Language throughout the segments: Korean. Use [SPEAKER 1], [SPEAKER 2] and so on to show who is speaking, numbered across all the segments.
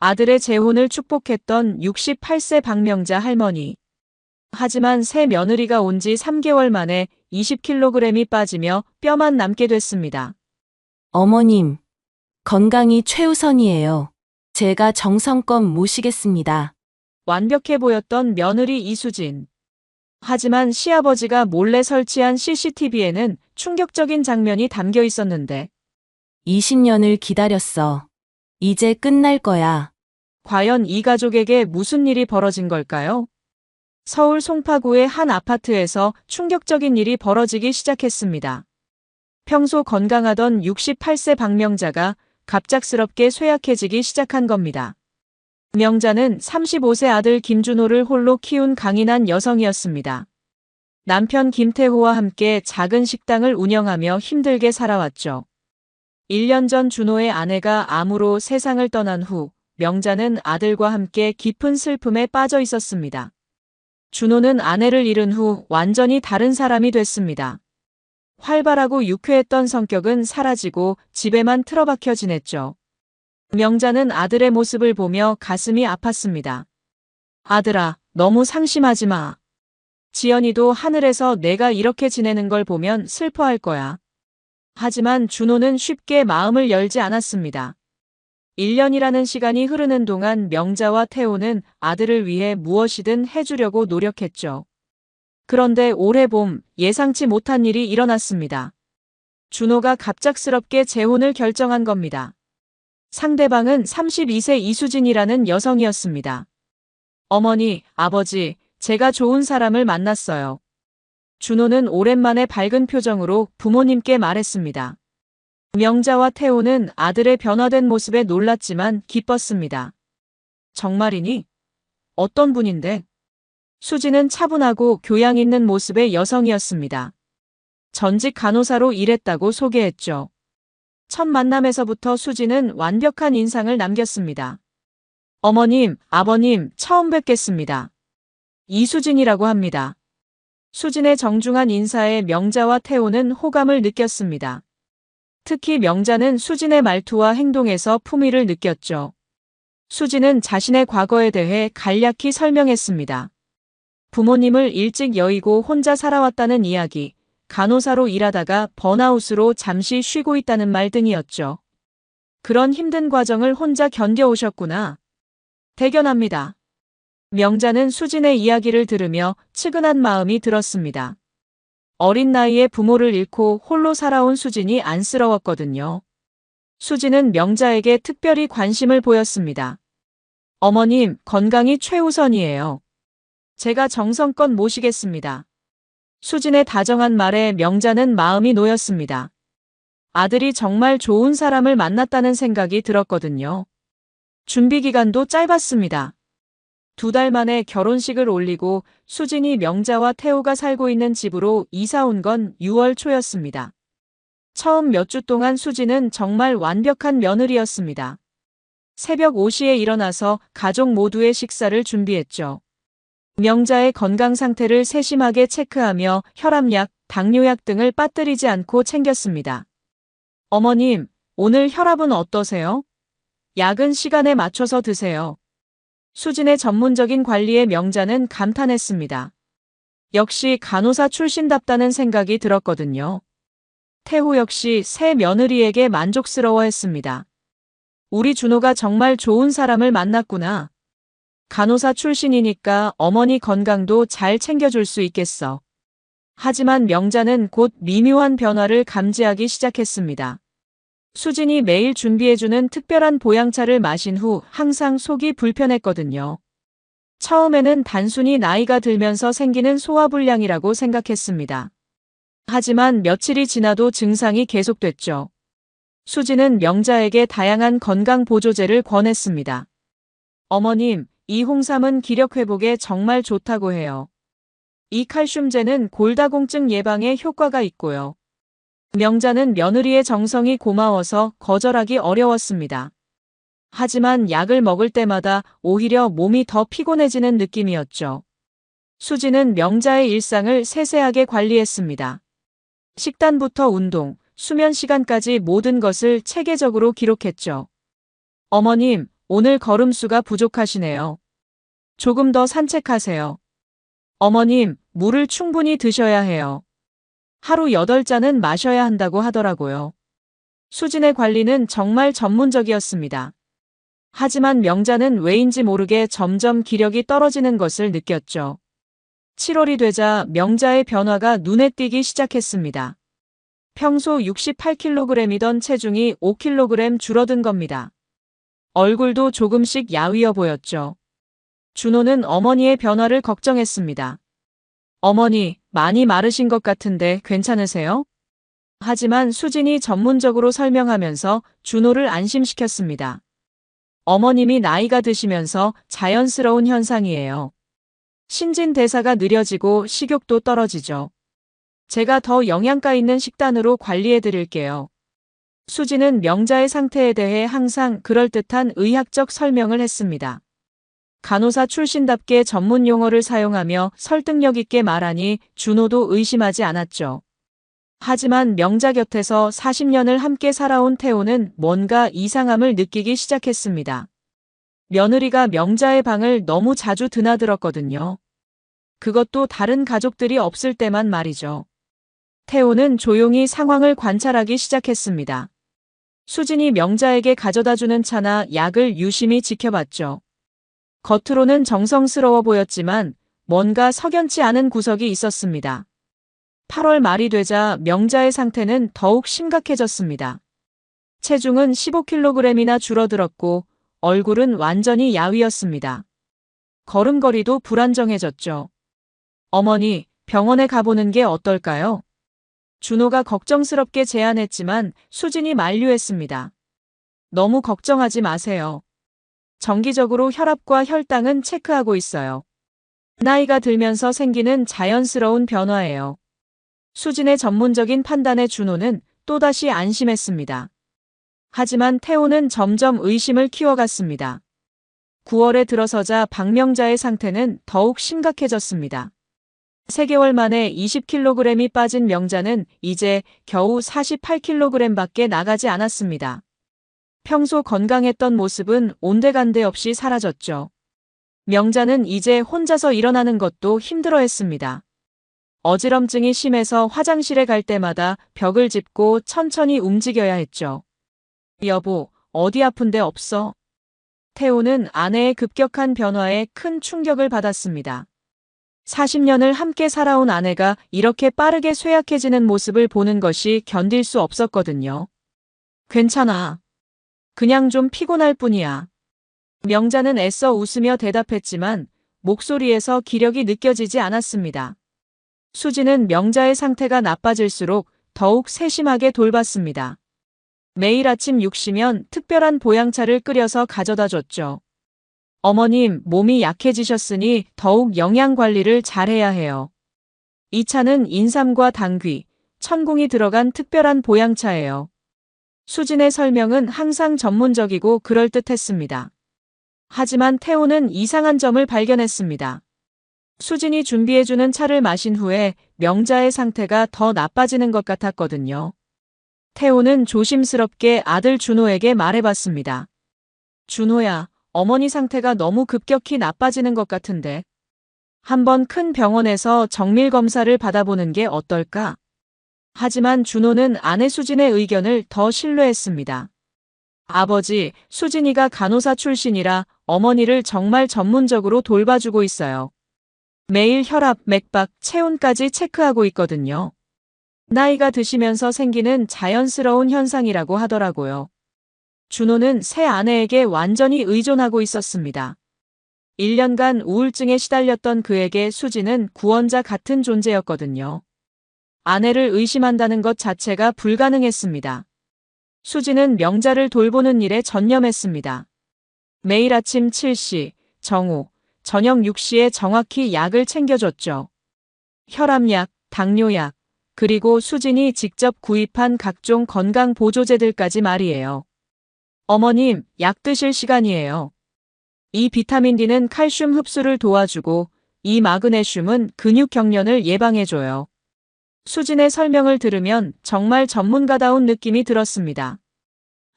[SPEAKER 1] 아들의 재혼을 축복했던 68세 박명자 할머니. 하지만 새 며느리가 온 지 3개월 만에 20kg이 빠지며 뼈만 남게 됐습니다.
[SPEAKER 2] 어머님, 건강이 최우선이에요. 제가 정성껏 모시겠습니다.
[SPEAKER 1] 완벽해 보였던 며느리 이수진. 하지만 시아버지가 몰래 설치한 CCTV에는 충격적인 장면이 담겨 있었는데
[SPEAKER 2] 20년을 기다렸어. 이제 끝날 거야.
[SPEAKER 1] 과연 이 가족에게 무슨 일이 벌어진 걸까요? 서울 송파구의 한 아파트에서 충격적인 일이 벌어지기 시작했습니다. 평소 건강하던 68세 박명자가 갑작스럽게 쇠약해지기 시작한 겁니다. 명자는 35세 아들 김준호를 홀로 키운 강인한 여성이었습니다. 남편 김태호와 함께 작은 식당을 운영하며 힘들게 살아왔죠. 1년 전 준호의 아내가 암으로 세상을 떠난 후 명자는 아들과 함께 깊은 슬픔에 빠져 있었습니다. 준호는 아내를 잃은 후 완전히 다른 사람이 됐습니다. 활발하고 유쾌했던 성격은 사라지고 집에만 틀어박혀 지냈죠. 명자는 아들의 모습을 보며 가슴이 아팠습니다. 아들아, 너무 상심하지 마. 지연이도 하늘에서 내가 이렇게 지내는 걸 보면 슬퍼할 거야. 하지만 준호는 쉽게 마음을 열지 않았습니다. 1년이라는 시간이 흐르는 동안 명자와 태호는 아들을 위해 무엇이든 해주려고 노력했죠. 그런데 올해 봄 예상치 못한 일이 일어났습니다. 준호가 갑작스럽게 재혼을 결정한 겁니다. 상대방은 32세 이수진이라는 여성이었습니다. 어머니, 아버지, 제가 좋은 사람을 만났어요. 준호는 오랜만에 밝은 표정으로 부모님께 말했습니다. 명자와 태호는 아들의 변화된 모습에 놀랐지만 기뻤습니다. 정말이니? 어떤 분인데? 수지는 차분하고 교양 있는 모습의 여성이었습니다. 전직 간호사로 일했다고 소개했죠. 첫 만남에서부터 수지는 완벽한 인상을 남겼습니다. 어머님, 아버님, 처음 뵙겠습니다. 이수진이라고 합니다. 수진의 정중한 인사에 명자와 태호는 호감을 느꼈습니다. 특히 명자는 수진의 말투와 행동에서 품위를 느꼈죠. 수진은 자신의 과거에 대해 간략히 설명했습니다. 부모님을 일찍 여의고 혼자 살아왔다는 이야기, 간호사로 일하다가 번아웃으로 잠시 쉬고 있다는 말 등이었죠. 그런 힘든 과정을 혼자 견뎌오셨구나. 대견합니다. 명자는 수진의 이야기를 들으며 측은한 마음이 들었습니다. 어린 나이에 부모를 잃고 홀로 살아온 수진이 안쓰러웠거든요. 수진은 명자에게 특별히 관심을 보였습니다. 어머님, 건강이 최우선이에요. 제가 정성껏 모시겠습니다. 수진의 다정한 말에 명자는 마음이 놓였습니다. 아들이 정말 좋은 사람을 만났다는 생각이 들었거든요. 준비 기간도 짧았습니다. 2달 만에 결혼식을 올리고 수진이 명자와 태호가 살고 있는 집으로 이사 온 건 6월 초였습니다. 처음 몇 주 동안 수진은 정말 완벽한 며느리였습니다. 새벽 5시에 일어나서 가족 모두의 식사를 준비했죠. 명자의 건강 상태를 세심하게 체크하며 혈압약, 당뇨약 등을 빠뜨리지 않고 챙겼습니다. 어머님, 오늘 혈압은 어떠세요? 약은 시간에 맞춰서 드세요. 수진의 전문적인 관리에 명자는 감탄했습니다. 역시 간호사 출신답다는 생각이 들었거든요. 태호 역시 새 며느리에게 만족스러워했습니다. 우리 준호가 정말 좋은 사람을 만났구나. 간호사 출신이니까 어머니 건강도 잘 챙겨줄 수 있겠어. 하지만 명자는 곧 미묘한 변화를 감지하기 시작했습니다. 수진이 매일 준비해주는 특별한 보양차를 마신 후 항상 속이 불편했거든요. 처음에는 단순히 나이가 들면서 생기는 소화불량이라고 생각했습니다. 하지만 며칠이 지나도 증상이 계속됐죠. 수진은 명자에게 다양한 건강 보조제를 권했습니다. 어머님, 이 홍삼은 기력 회복에 정말 좋다고 해요. 이 칼슘제는 골다공증 예방에 효과가 있고요. 명자는 며느리의 정성이 고마워서 거절하기 어려웠습니다. 하지만 약을 먹을 때마다 오히려 몸이 더 피곤해지는 느낌이었죠. 수지는 명자의 일상을 세세하게 관리했습니다. 식단부터 운동, 수면 시간까지 모든 것을 체계적으로 기록했죠. 어머님, 오늘 걸음수가 부족하시네요. 조금 더 산책하세요. 어머님, 물을 충분히 드셔야 해요. 하루 8잔은 마셔야 한다고 하더라고요. 수진의 관리는 정말 전문적이었습니다. 하지만 명자는 왜인지 모르게 점점 기력이 떨어지는 것을 느꼈죠. 7월이 되자 명자의 변화가 눈에 띄기 시작했습니다. 평소 68kg이던 체중이 5kg 줄어든 겁니다. 얼굴도 조금씩 야위어 보였죠. 준호는 어머니의 변화를 걱정했습니다. 어머니, 많이 마르신 것 같은데 괜찮으세요? 하지만 수진이 전문적으로 설명하면서 준호를 안심시켰습니다. 어머님이 나이가 드시면서 자연스러운 현상이에요. 신진대사가 느려지고 식욕도 떨어지죠. 제가 더 영양가 있는 식단으로 관리해 드릴게요. 수진은 명자의 상태에 대해 항상 그럴듯한 의학적 설명을 했습니다. 간호사 출신답게 전문 용어를 사용하며 설득력 있게 말하니 준호도 의심하지 않았죠. 하지만 명자 곁에서 40년을 함께 살아온 태호는 뭔가 이상함을 느끼기 시작했습니다. 며느리가 명자의 방을 너무 자주 드나들었거든요. 그것도 다른 가족들이 없을 때만 말이죠. 태호는 조용히 상황을 관찰하기 시작했습니다. 수진이 명자에게 가져다주는 차나 약을 유심히 지켜봤죠. 겉으로는 정성스러워 보였지만 뭔가 석연치 않은 구석이 있었습니다. 8월 말이 되자 명자의 상태는 더욱 심각해졌습니다. 체중은 15kg이나 줄어들었고 얼굴은 완전히 야위었습니다. 걸음걸이도 불안정해졌죠. 어머니, 병원에 가보는 게 어떨까요? 준호가 걱정스럽게 제안했지만 수진이 만류했습니다. 너무 걱정하지 마세요. 정기적으로 혈압과 혈당은 체크하고 있어요. 나이가 들면서 생기는 자연스러운 변화예요. 수진의 전문적인 판단에 준호는 또다시 안심했습니다. 하지만 태호는 점점 의심을 키워갔습니다. 9월에 들어서자 박명자의 상태는 더욱 심각해졌습니다. 3개월 만에 20kg이 빠진 명자는 이제 겨우 48kg밖에 나가지 않았습니다. 평소 건강했던 모습은 온데간데 없이 사라졌죠. 명자는 이제 혼자서 일어나는 것도 힘들어했습니다. 어지럼증이 심해서 화장실에 갈 때마다 벽을 짚고 천천히 움직여야 했죠. 여보, 어디 아픈 데 없어? 태호는 아내의 급격한 변화에 큰 충격을 받았습니다. 40년을 함께 살아온 아내가 이렇게 빠르게 쇠약해지는 모습을 보는 것이 견딜 수 없었거든요. 괜찮아. 그냥 좀 피곤할 뿐이야. 명자는 애써 웃으며 대답했지만 목소리에서 기력이 느껴지지 않았습니다. 수진은 명자의 상태가 나빠질수록 더욱 세심하게 돌봤습니다. 매일 아침 6시면 특별한 보양차를 끓여서 가져다 줬죠. 어머님, 몸이 약해지셨으니 더욱 영양 관리를 잘해야 해요. 이 차는 인삼과 당귀, 천궁이 들어간 특별한 보양차예요. 수진의 설명은 항상 전문적이고 그럴듯했습니다. 하지만 태호는 이상한 점을 발견했습니다. 수진이 준비해주는 차를 마신 후에 명자의 상태가 더 나빠지는 것 같았거든요. 태호는 조심스럽게 아들 준호에게 말해봤습니다. 준호야, 어머니 상태가 너무 급격히 나빠지는 것 같은데. 한번 큰 병원에서 정밀 검사를 받아보는 게 어떨까? 하지만 준호는 아내 수진의 의견을 더 신뢰했습니다. 아버지, 수진이가 간호사 출신이라 어머니를 정말 전문적으로 돌봐주고 있어요. 매일 혈압, 맥박, 체온까지 체크하고 있거든요. 나이가 드시면서 생기는 자연스러운 현상이라고 하더라고요. 준호는 새 아내에게 완전히 의존하고 있었습니다. 1년간 우울증에 시달렸던 그에게 수진은 구원자 같은 존재였거든요. 아내를 의심한다는 것 자체가 불가능했습니다. 수진은 명자를 돌보는 일에 전념했습니다. 매일 아침 7시, 정오, 저녁 6시에 정확히 약을 챙겨줬죠. 혈압약, 당뇨약, 그리고 수진이 직접 구입한 각종 건강 보조제들까지 말이에요. 어머님, 약 드실 시간이에요. 이 비타민 D는 칼슘 흡수를 도와주고 이 마그네슘은 근육 경련을 예방해줘요. 수진의 설명을 들으면 정말 전문가다운 느낌이 들었습니다.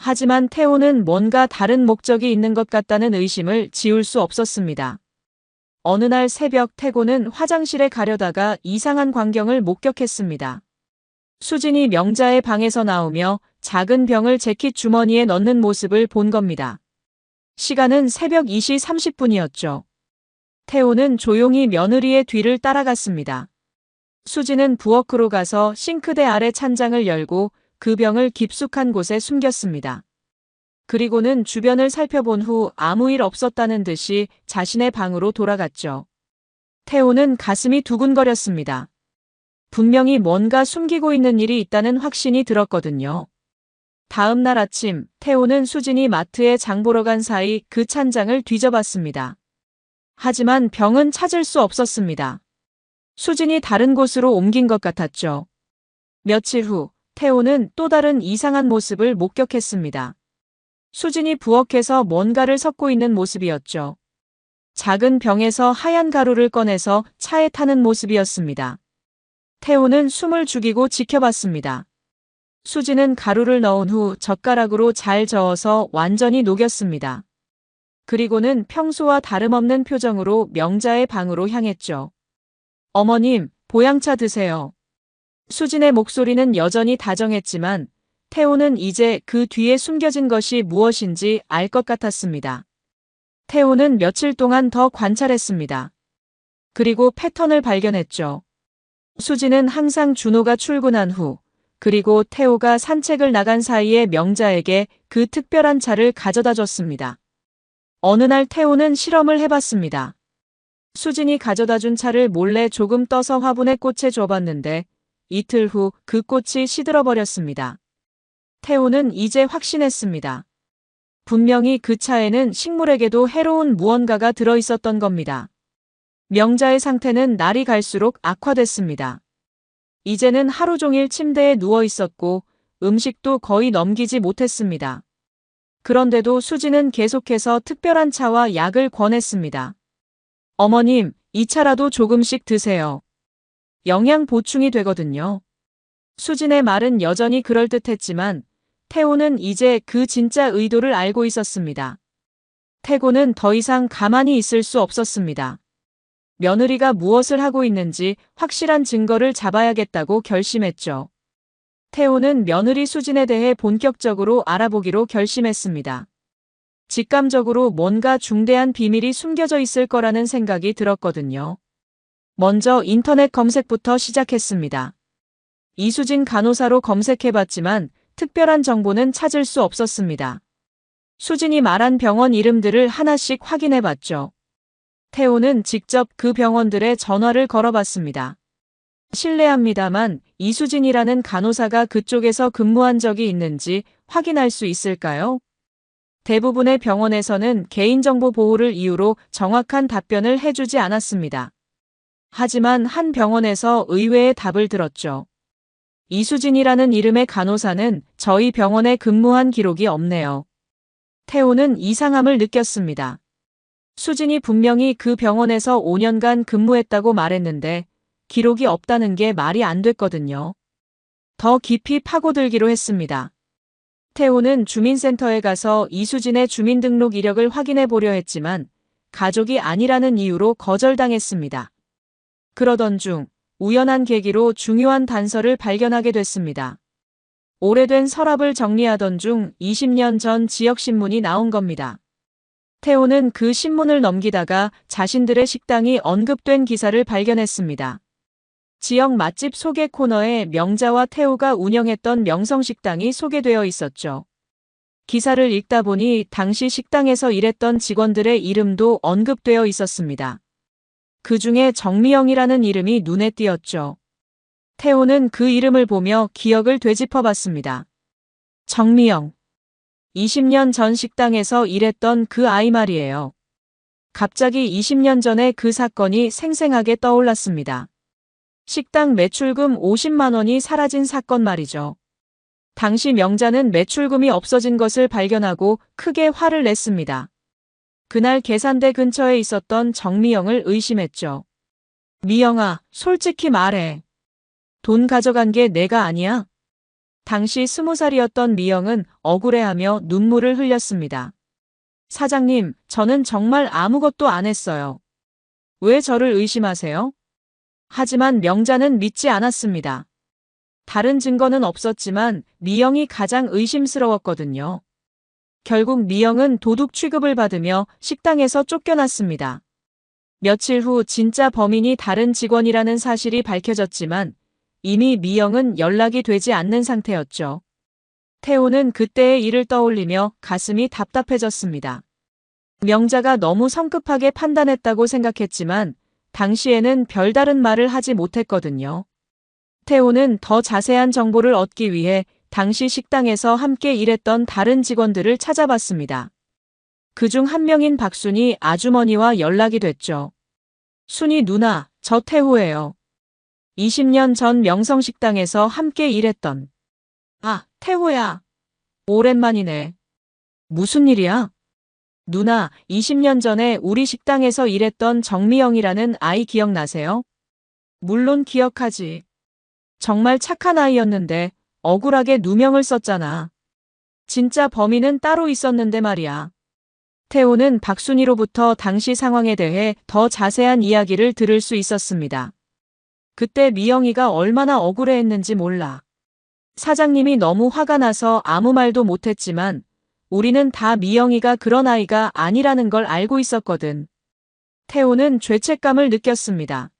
[SPEAKER 1] 하지만 태호는 뭔가 다른 목적이 있는 것 같다는 의심을 지울 수 없었습니다. 어느 날 새벽 태호는 화장실에 가려다가 이상한 광경을 목격했습니다. 수진이 명자의 방에서 나오며 작은 병을 재킷 주머니에 넣는 모습을 본 겁니다. 시간은 새벽 2시 30분이었죠. 태호는 조용히 며느리의 뒤를 따라갔습니다. 수진은 부엌으로 가서 싱크대 아래 찬장을 열고 그 병을 깊숙한 곳에 숨겼습니다. 그리고는 주변을 살펴본 후 아무 일 없었다는 듯이 자신의 방으로 돌아갔죠. 태호는 가슴이 두근거렸습니다. 분명히 뭔가 숨기고 있는 일이 있다는 확신이 들었거든요. 다음 날 아침, 태호는 수진이 마트에 장 보러 간 사이 그 찬장을 뒤져봤습니다. 하지만 병은 찾을 수 없었습니다. 수진이 다른 곳으로 옮긴 것 같았죠. 며칠 후, 태호는 또 다른 이상한 모습을 목격했습니다. 수진이 부엌에서 뭔가를 섞고 있는 모습이었죠. 작은 병에서 하얀 가루를 꺼내서 차에 타는 모습이었습니다. 태호는 숨을 죽이고 지켜봤습니다. 수진은 가루를 넣은 후 젓가락으로 잘 저어서 완전히 녹였습니다. 그리고는 평소와 다름없는 표정으로 명자의 방으로 향했죠. 어머님, 보양차 드세요. 수진의 목소리는 여전히 다정했지만 태호는 이제 그 뒤에 숨겨진 것이 무엇인지 알 것 같았습니다. 태호는 며칠 동안 더 관찰했습니다. 그리고 패턴을 발견했죠. 수진은 항상 준호가 출근한 후, 그리고 태호가 산책을 나간 사이에 명자에게 그 특별한 차를 가져다 줬습니다. 어느 날 태호는 실험을 해봤습니다. 수진이 가져다 준 차를 몰래 조금 떠서 화분에 꽂혀 줘봤는데 이틀 후 그 꽃이 시들어버렸습니다. 태호는 이제 확신했습니다. 분명히 그 차에는 식물에게도 해로운 무언가가 들어있었던 겁니다. 명자의 상태는 날이 갈수록 악화됐습니다. 이제는 하루 종일 침대에 누워 있었고 음식도 거의 넘기지 못했습니다. 그런데도 수진은 계속해서 특별한 차와 약을 권했습니다. 어머님, 이 차라도 조금씩 드세요. 영양 보충이 되거든요. 수진의 말은 여전히 그럴듯했지만 태호는 이제 그 진짜 의도를 알고 있었습니다. 태고는 더 이상 가만히 있을 수 없었습니다. 며느리가 무엇을 하고 있는지 확실한 증거를 잡아야겠다고 결심했죠. 태호는 며느리 수진에 대해 본격적으로 알아보기로 결심했습니다. 직감적으로 뭔가 중대한 비밀이 숨겨져 있을 거라는 생각이 들었거든요. 먼저 인터넷 검색부터 시작했습니다. 이수진 간호사로 검색해봤지만 특별한 정보는 찾을 수 없었습니다. 수진이 말한 병원 이름들을 하나씩 확인해봤죠. 태호는 직접 그 병원들의 전화를 걸어봤습니다. 실례합니다만 이수진이라는 간호사가 그쪽에서 근무한 적이 있는지 확인할 수 있을까요? 대부분의 병원에서는 개인정보 보호를 이유로 정확한 답변을 해주지 않았습니다. 하지만 한 병원에서 의외의 답을 들었죠. 이수진이라는 이름의 간호사는 저희 병원에 근무한 기록이 없네요. 태호는 이상함을 느꼈습니다. 수진이 분명히 그 병원에서 5년간 근무했다고 말했는데 기록이 없다는 게 말이 안 됐거든요. 더 깊이 파고들기로 했습니다. 태호는 주민센터에 가서 이수진의 주민등록 이력을 확인해 보려 했지만 가족이 아니라는 이유로 거절당했습니다. 그러던 중 우연한 계기로 중요한 단서를 발견하게 됐습니다. 오래된 서랍을 정리하던 중 20년 전 지역신문이 나온 겁니다. 태호는 그 신문을 넘기다가 자신들의 식당이 언급된 기사를 발견했습니다. 지역 맛집 소개 코너에 명자와 태호가 운영했던 명성식당이 소개되어 있었죠. 기사를 읽다 보니 당시 식당에서 일했던 직원들의 이름도 언급되어 있었습니다. 그 중에 정미영이라는 이름이 눈에 띄었죠. 태호는 그 이름을 보며 기억을 되짚어봤습니다. 정미영. 20년 전 식당에서 일했던 그 아이 말이에요. 갑자기 20년 전의 그 사건이 생생하게 떠올랐습니다. 식당 매출금 50만 원이 사라진 사건 말이죠. 당시 명자는 매출금이 없어진 것을 발견하고 크게 화를 냈습니다. 그날 계산대 근처에 있었던 정미영을 의심했죠. 미영아, 솔직히 말해. 돈 가져간 게 내가 아니야? 당시 20살이었던 미영은 억울해하며 눈물을 흘렸습니다. 사장님, 저는 정말 아무것도 안 했어요. 왜 저를 의심하세요? 하지만 명자는 믿지 않았습니다. 다른 증거는 없었지만 미영이 가장 의심스러웠거든요. 결국 미영은 도둑 취급을 받으며 식당에서 쫓겨났습니다. 며칠 후 진짜 범인이 다른 직원이라는 사실이 밝혀졌지만 이미 미영은 연락이 되지 않는 상태였죠. 태호는 그때의 일을 떠올리며 가슴이 답답해졌습니다. 명자가 너무 성급하게 판단했다고 생각했지만 당시에는 별다른 말을 하지 못했거든요. 태호는 더 자세한 정보를 얻기 위해 당시 식당에서 함께 일했던 다른 직원들을 찾아봤습니다. 그중 한 명인 박순이 아주머니와 연락이 됐죠. 순이 누나, 저 태호예요. 20년 전 명성식당에서 함께 일했던. 아, 태호야. 오랜만이네. 무슨 일이야? 누나, 20년 전에 우리 식당에서 일했던 정미영이라는 아이 기억나세요? 물론 기억하지. 정말 착한 아이였는데 억울하게 누명을 썼잖아. 진짜 범인은 따로 있었는데 말이야. 태호는 박순희로부터 당시 상황에 대해 더 자세한 이야기를 들을 수 있었습니다. 그때 미영이가 얼마나 억울해했는지 몰라. 사장님이 너무 화가 나서 아무 말도 못했지만 우리는 다 미영이가 그런 아이가 아니라는 걸 알고 있었거든. 태호는 죄책감을 느꼈습니다.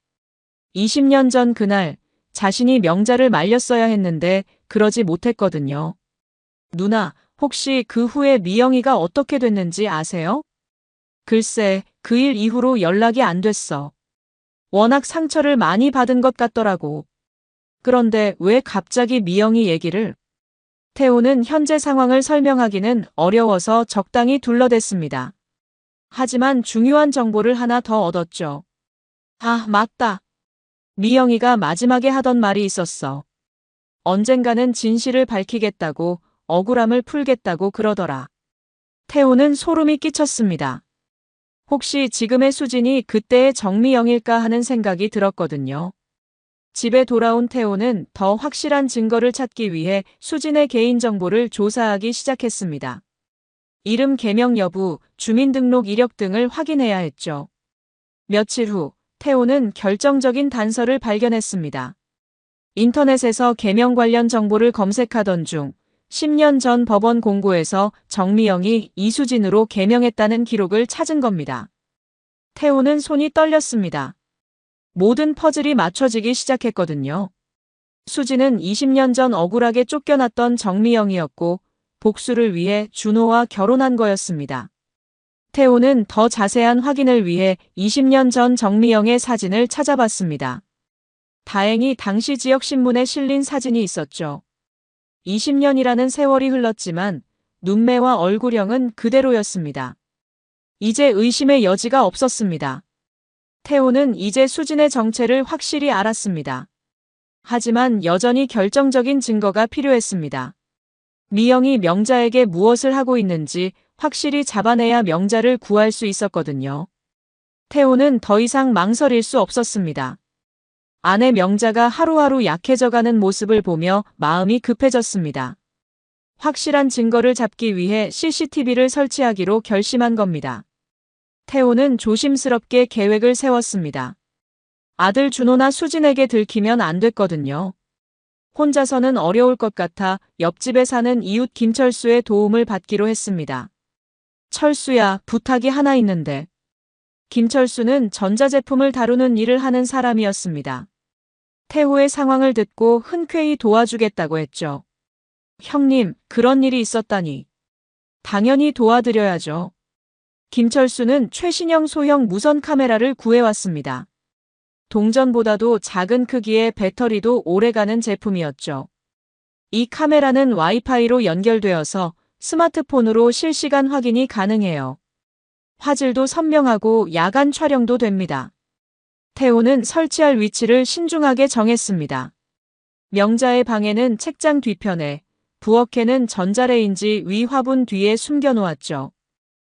[SPEAKER 1] 20년 전 그날 자신이 명자를 말렸어야 했는데 그러지 못했거든요. 누나, 혹시 그 후에 미영이가 어떻게 됐는지 아세요? 글쎄, 그 일 이후로 연락이 안 됐어. 워낙 상처를 많이 받은 것 같더라고. 그런데 왜 갑자기 미영이 얘기를? 태호는 현재 상황을 설명하기는 어려워서 적당히 둘러댔습니다. 하지만 중요한 정보를 하나 더 얻었죠. 아, 맞다. 미영이가 마지막에 하던 말이 있었어. 언젠가는 진실을 밝히겠다고, 억울함을 풀겠다고 그러더라. 태호는 소름이 끼쳤습니다. 혹시 지금의 수진이 그때의 정미영일까 하는 생각이 들었거든요. 집에 돌아온 태호는 더 확실한 증거를 찾기 위해 수진의 개인정보를 조사하기 시작했습니다. 이름 개명 여부, 주민등록 이력 등을 확인해야 했죠. 며칠 후 태호는 결정적인 단서를 발견했습니다. 인터넷에서 개명 관련 정보를 검색하던 중 10년 전 법원 공고에서 정미영이 이수진으로 개명했다는 기록을 찾은 겁니다. 태호는 손이 떨렸습니다. 모든 퍼즐이 맞춰지기 시작했거든요. 수진은 20년 전 억울하게 쫓겨났던 정미영이었고 복수를 위해 준호와 결혼한 거였습니다. 태호는 더 자세한 확인을 위해 20년 전 정미영의 사진을 찾아봤습니다. 다행히 당시 지역신문에 실린 사진이 있었죠. 20년이라는 세월이 흘렀지만 눈매와 얼굴형은 그대로였습니다. 이제 의심의 여지가 없었습니다. 태호는 이제 수진의 정체를 확실히 알았습니다. 하지만 여전히 결정적인 증거가 필요했습니다. 미영이 명자에게 무엇을 하고 있는지 확실히 잡아내야 명자를 구할 수 있었거든요. 태호는 더 이상 망설일 수 없었습니다. 아내 명자가 하루하루 약해져가는 모습을 보며 마음이 급해졌습니다. 확실한 증거를 잡기 위해 CCTV를 설치하기로 결심한 겁니다. 태호는 조심스럽게 계획을 세웠습니다. 아들 준호나 수진에게 들키면 안 됐거든요. 혼자서는 어려울 것 같아 옆집에 사는 이웃 김철수의 도움을 받기로 했습니다. 철수야, 부탁이 하나 있는데. 김철수는 전자제품을 다루는 일을 하는 사람이었습니다. 태호의 상황을 듣고 흔쾌히 도와주겠다고 했죠. 형님, 그런 일이 있었다니. 당연히 도와드려야죠. 김철수는 최신형 소형 무선 카메라를 구해왔습니다. 동전보다도 작은 크기의 배터리도 오래가는 제품이었죠. 이 카메라는 와이파이로 연결되어서 스마트폰으로 실시간 확인이 가능해요. 화질도 선명하고 야간 촬영도 됩니다. 태호는 설치할 위치를 신중하게 정했습니다. 명자의 방에는 책장 뒤편에, 부엌에는 전자레인지 위 화분 뒤에 숨겨놓았죠.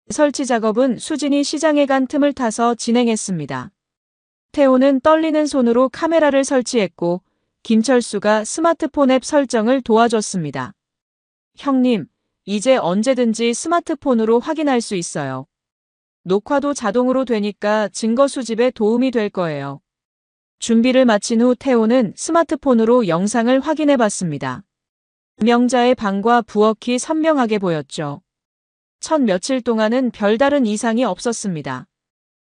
[SPEAKER 1] 설치 작업은 수진이 시장에 간 틈을 타서 진행했습니다. 태호는 떨리는 손으로 카메라를 설치했고 김철수가 스마트폰 앱 설정을 도와줬습니다. 형님, 이제 언제든지 스마트폰으로 확인할 수 있어요. 녹화도 자동으로 되니까 증거 수집에 도움이 될 거예요. 준비를 마친 후 태호는 스마트폰으로 영상을 확인해 봤습니다. 명자의 방과 부엌이 선명하게 보였죠. 첫 며칠 동안은 별다른 이상이 없었습니다.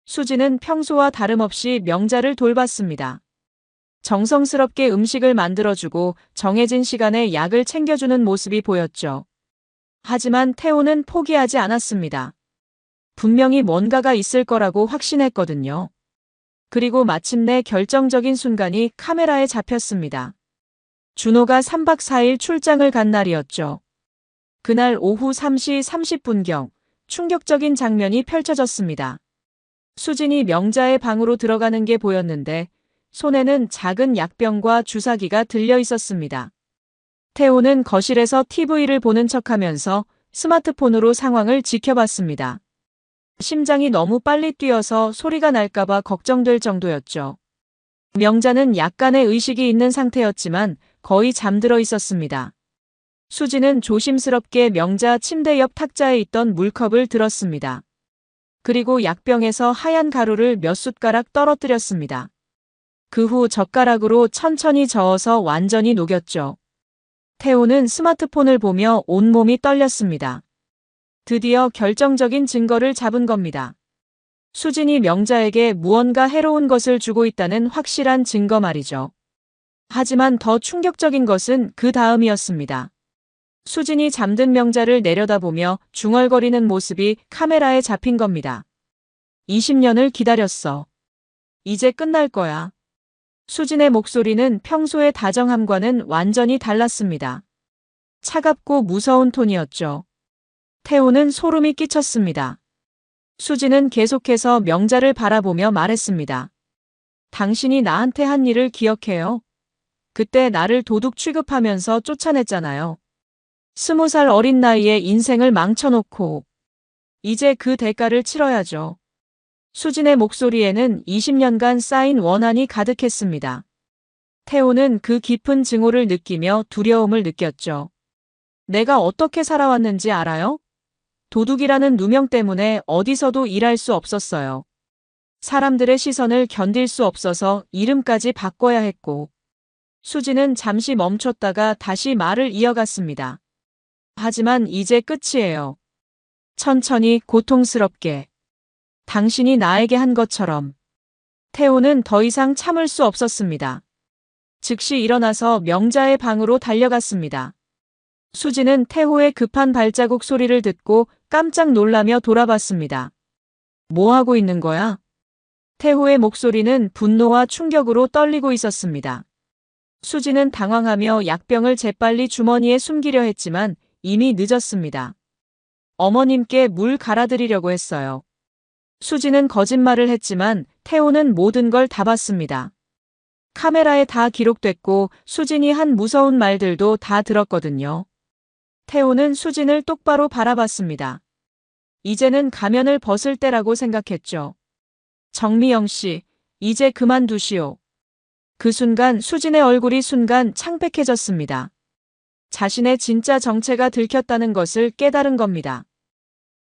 [SPEAKER 1] 수지는 평소와 다름없이 명자를 돌봤습니다. 정성스럽게 음식을 만들어주고 정해진 시간에 약을 챙겨주는 모습이 보였죠. 하지만 태호는 포기하지 않았습니다. 분명히 뭔가가 있을 거라고 확신했거든요. 그리고 마침내 결정적인 순간이 카메라에 잡혔습니다. 준호가 3박 4일 출장을 간 날이었죠. 그날 오후 3시 30분경 충격적인 장면이 펼쳐졌습니다. 수진이 명자의 방으로 들어가는 게 보였는데 손에는 작은 약병과 주사기가 들려 있었습니다. 태호는 거실에서 TV를 보는 척하면서 스마트폰으로 상황을 지켜봤습니다. 심장이 너무 빨리 뛰어서 소리가 날까봐 걱정될 정도였죠. 명자는 약간의 의식이 있는 상태였지만 거의 잠들어 있었습니다. 수지는 조심스럽게 명자 침대 옆 탁자에 있던 물컵을 들었습니다. 그리고 약병에서 하얀 가루를 몇 숟가락 떨어뜨렸습니다. 그 후 젓가락으로 천천히 저어서 완전히 녹였죠. 태호는 스마트폰을 보며 온몸이 떨렸습니다. 드디어 결정적인 증거를 잡은 겁니다. 수진이 명자에게 무언가 해로운 것을 주고 있다는 확실한 증거 말이죠. 하지만 더 충격적인 것은 그 다음이었습니다. 수진이 잠든 명자를 내려다보며 중얼거리는 모습이 카메라에 잡힌 겁니다. 20년을 기다렸어. 이제 끝날 거야. 수진의 목소리는 평소의 다정함과는 완전히 달랐습니다. 차갑고 무서운 톤이었죠. 태호는 소름이 끼쳤습니다. 수진은 계속해서 명자를 바라보며 말했습니다. 당신이 나한테 한 일을 기억해요? 그때 나를 도둑 취급하면서 쫓아냈잖아요. 20살 어린 나이에 인생을 망쳐놓고 이제 그 대가를 치러야죠. 수진의 목소리에는 20년간 쌓인 원한이 가득했습니다. 태호는 그 깊은 증오를 느끼며 두려움을 느꼈죠. 내가 어떻게 살아왔는지 알아요? 도둑이라는 누명 때문에 어디서도 일할 수 없었어요. 사람들의 시선을 견딜 수 없어서 이름까지 바꿔야 했고. 수지는 잠시 멈췄다가 다시 말을 이어갔습니다. 하지만 이제 끝이에요. 천천히 고통스럽게. 당신이 나에게 한 것처럼. 태호는 더 이상 참을 수 없었습니다. 즉시 일어나서 명자의 방으로 달려갔습니다. 수지는 태호의 급한 발자국 소리를 듣고 깜짝 놀라며 돌아봤습니다. 뭐 하고 있는 거야? 태호의 목소리는 분노와 충격으로 떨리고 있었습니다. 수지는 당황하며 약병을 재빨리 주머니에 숨기려 했지만 이미 늦었습니다. 어머님께 물 갈아드리려고 했어요. 수지는 거짓말을 했지만 태호는 모든 걸 다 봤습니다. 카메라에 다 기록됐고 수진이 한 무서운 말들도 다 들었거든요. 태호는 수진을 똑바로 바라봤습니다. 이제는 가면을 벗을 때라고 생각했죠. 정미영 씨, 이제 그만두시오. 그 순간 수진의 얼굴이 순간 창백해졌습니다. 자신의 진짜 정체가 들켰다는 것을 깨달은 겁니다.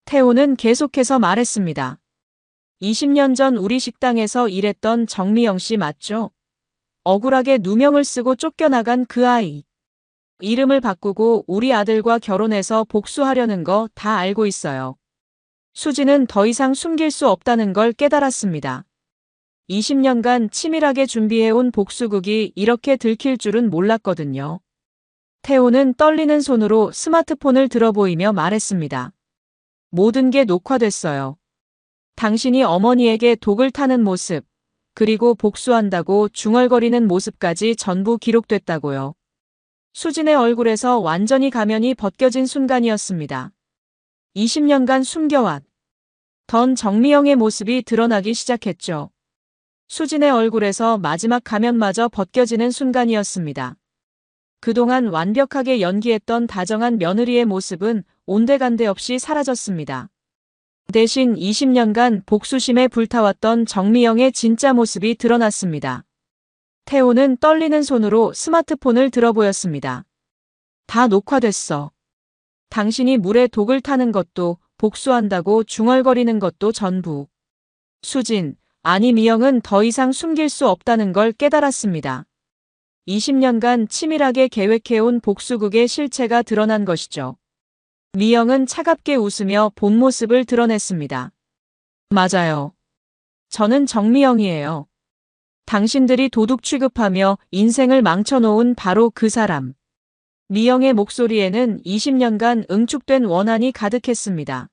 [SPEAKER 1] 태호는 계속해서 말했습니다. 20년 전 우리 식당에서 일했던 정미영 씨 맞죠? 억울하게 누명을 쓰고 쫓겨나간 그 아이. 이름을 바꾸고 우리 아들과 결혼해서 복수하려는 거 다 알고 있어요. 수지는 더 이상 숨길 수 없다는 걸 깨달았습니다. 20년간 치밀하게 준비해온 복수극이 이렇게 들킬 줄은 몰랐거든요. 태호는 떨리는 손으로 스마트폰을 들어보이며 말했습니다. 모든 게 녹화됐어요. 당신이 어머니에게 독을 타는 모습, 그리고 복수한다고 중얼거리는 모습까지 전부 기록됐다고요. 수진의 얼굴에서 완전히 가면이 벗겨진 순간이었습니다. 20년간 숨겨왔던 정미영의 모습이 드러나기 시작했죠. 수진의 얼굴에서 마지막 가면마저 벗겨지는 순간이었습니다. 그동안 완벽하게 연기했던 다정한 며느리의 모습은 온데간데 없이 사라졌습니다. 대신 20년간 복수심에 불타왔던 정미영의 진짜 모습이 드러났습니다. 태호는 떨리는 손으로 스마트폰을 들어보였습니다. 다 녹화됐어. 당신이 물에 독을 타는 것도 복수한다고 중얼거리는 것도 전부. 수진, 아니 미영은 더 이상 숨길 수 없다는 걸 깨달았습니다. 20년간 치밀하게 계획해온 복수극의 실체가 드러난 것이죠. 미영은 차갑게 웃으며 본 모습을 드러냈습니다. 맞아요. 저는 정미영이에요. 당신들이 도둑 취급하며 인생을 망쳐놓은 바로 그 사람. 미영의 목소리에는 20년간 응축된 원한이 가득했습니다.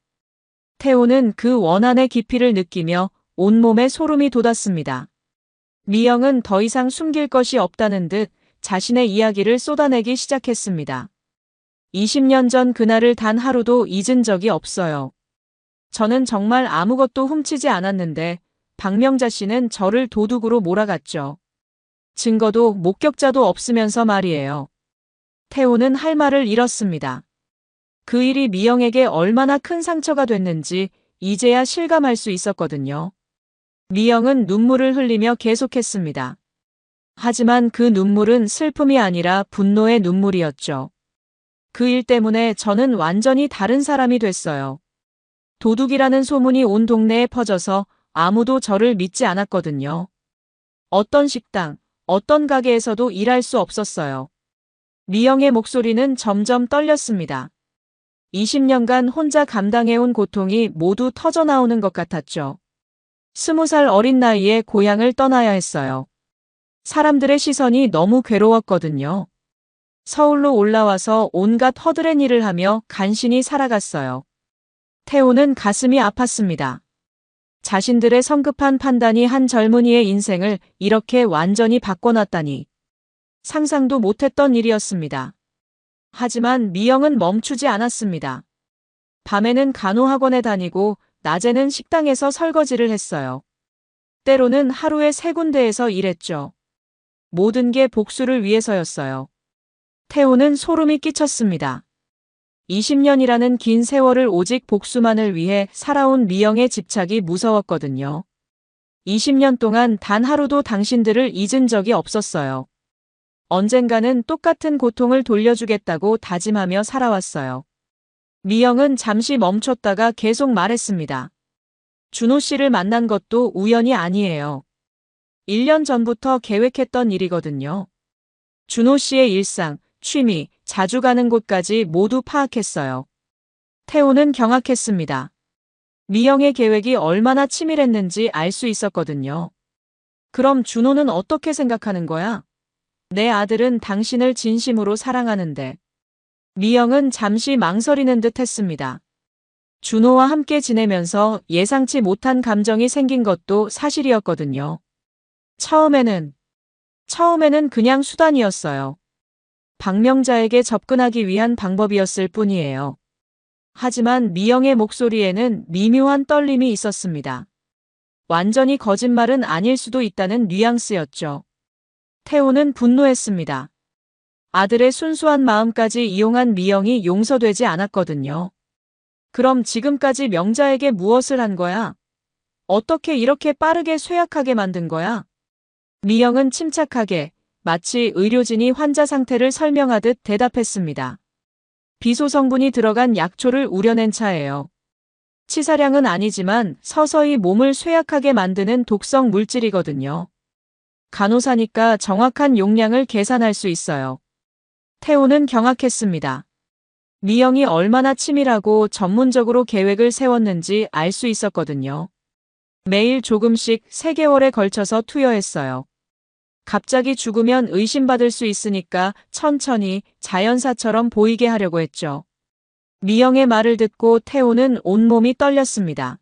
[SPEAKER 1] 태호는 그 원한의 깊이를 느끼며 온몸에 소름이 돋았습니다. 미영은 더 이상 숨길 것이 없다는 듯 자신의 이야기를 쏟아내기 시작했습니다. 20년 전 그날을 단 하루도 잊은 적이 없어요. 저는 정말 아무것도 훔치지 않았는데 박명자 씨는 저를 도둑으로 몰아갔죠. 증거도 목격자도 없으면서 말이에요. 태호는 할 말을 잃었습니다. 그 일이 미영에게 얼마나 큰 상처가 됐는지 이제야 실감할 수 있었거든요. 미영은 눈물을 흘리며 계속했습니다. 하지만 그 눈물은 슬픔이 아니라 분노의 눈물이었죠. 그 일 때문에 저는 완전히 다른 사람이 됐어요. 도둑이라는 소문이 온 동네에 퍼져서 아무도 저를 믿지 않았거든요. 어떤 식당, 어떤 가게에서도 일할 수 없었어요. 미영의 목소리는 점점 떨렸습니다. 20년간 혼자 감당해온 고통이 모두 터져나오는 것 같았죠. 20살 어린 나이에 고향을 떠나야 했어요. 사람들의 시선이 너무 괴로웠거든요. 서울로 올라와서 온갖 허드렛 일을 하며 간신히 살아갔어요. 태호는 가슴이 아팠습니다. 자신들의 성급한 판단이 한 젊은이의 인생을 이렇게 완전히 바꿔놨다니. 상상도 못했던 일이었습니다. 하지만 미영은 멈추지 않았습니다. 밤에는 간호학원에 다니고 낮에는 식당에서 설거지를 했어요. 때로는 하루에 3군데에서 일했죠. 모든 게 복수를 위해서였어요. 태호는 소름이 끼쳤습니다. 20년이라는 긴 세월을 오직 복수만을 위해 살아온 미영의 집착이 무서웠거든요. 20년 동안 단 하루도 당신들을 잊은 적이 없었어요. 언젠가는 똑같은 고통을 돌려주겠다고 다짐하며 살아왔어요. 미영은 잠시 멈췄다가 계속 말했습니다. 준호 씨를 만난 것도 우연이 아니에요. 1년 전부터 계획했던 일이거든요. 준호 씨의 일상, 취미, 자주 가는 곳까지 모두 파악했어요. 태호는 경악했습니다. 미영의 계획이 얼마나 치밀했는지 알 수 있었거든요. 그럼 준호는 어떻게 생각하는 거야? 내 아들은 당신을 진심으로 사랑하는데. 미영은 잠시 망설이는 듯 했습니다. 준호와 함께 지내면서 예상치 못한 감정이 생긴 것도 사실이었거든요. 처음에는 그냥 수단이었어요. 박명자에게 접근하기 위한 방법이었을 뿐이에요. 하지만 미영의 목소리에는 미묘한 떨림이 있었습니다. 완전히 거짓말은 아닐 수도 있다는 뉘앙스였죠. 태호는 분노했습니다. 아들의 순수한 마음까지 이용한 미영이 용서되지 않았거든요. 그럼 지금까지 명자에게 무엇을 한 거야? 어떻게 이렇게 빠르게 쇠약하게 만든 거야? 미영은 침착하게 마치 의료진이 환자 상태를 설명하듯 대답했습니다. 비소 성분이 들어간 약초를 우려낸 차예요. 치사량은 아니지만 서서히 몸을 쇠약하게 만드는 독성 물질이거든요. 간호사니까 정확한 용량을 계산할 수 있어요. 태호는 경악했습니다. 미영이 얼마나 치밀하고 전문적으로 계획을 세웠는지 알 수 있었거든요. 매일 조금씩 3개월에 걸쳐서 투여했어요. 갑자기 죽으면 의심받을 수 있으니까 천천히 자연사처럼 보이게 하려고 했죠. 미영의 말을 듣고 태호는 온몸이 떨렸습니다.